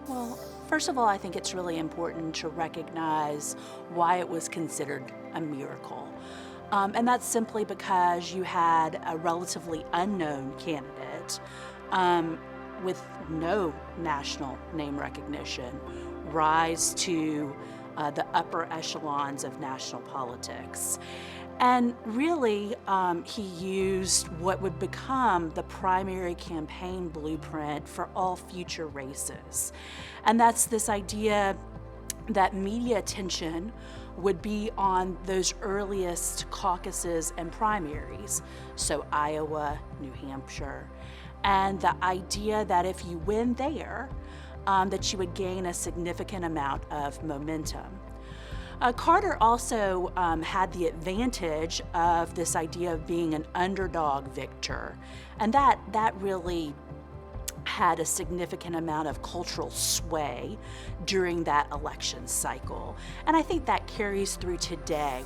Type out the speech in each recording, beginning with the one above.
Well, first of all, I think it's really important to recognize why it was considered a miracle. And that's simply because you had a relatively unknown candidate um, with no national name recognition rise to the upper echelons of national politics. And really, he used what would become the primary campaign blueprint for all future races. And that's this idea that media attention would be on those earliest caucuses and primaries, so Iowa, New Hampshire, and the idea that if you win there, that you would gain a significant amount of momentum. Carter also had the advantage of this idea of being an underdog victor, and that really had a significant amount of cultural sway during that election cycle. And I think that carries through today.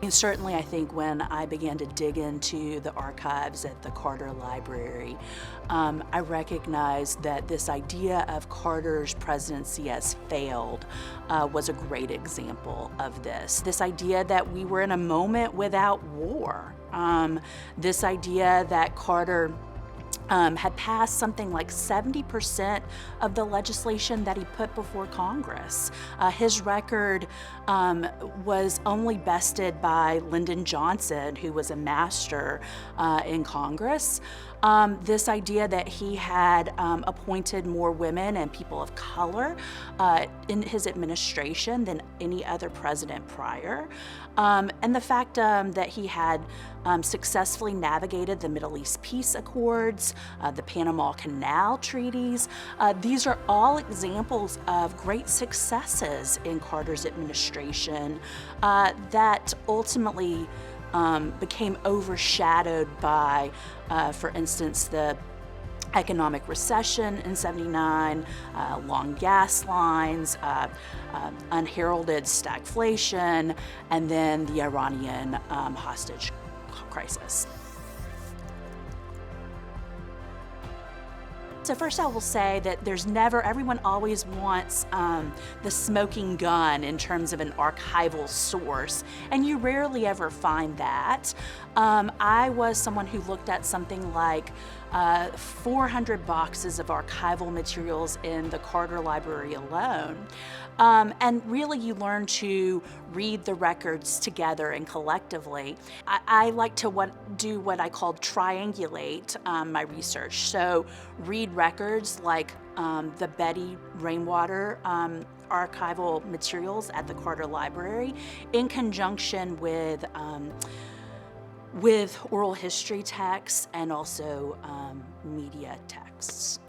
And certainly, I think when I began to dig into the archives at the Carter Library, I recognized that this idea of Carter's presidency as failed was a great example of this. This idea that we were in a moment without war. This idea that Carter had passed something like 70% of the legislation that he put before Congress. His record was only bested by Lyndon Johnson, who was a master in Congress. This idea that he had appointed more women and people of color in his administration than any other president prior. And the fact that he had successfully navigated the Middle East peace accords, the Panama Canal treaties. These are all examples of great successes in Carter's administration that ultimately became overshadowed by, for instance, the economic recession in '79, long gas lines, unheralded stagflation, and then the Iranian hostage crisis. So first I will say that everyone always wants the smoking gun in terms of an archival source, and you rarely ever find that. I was someone who looked at something like 400 boxes of archival materials in the Carter Library alone. And really you learn to read the records together and collectively. I like to do what I call triangulate my research. So read records like the Betty Rainwater archival materials at the Carter Library in conjunction with oral history texts and also media texts.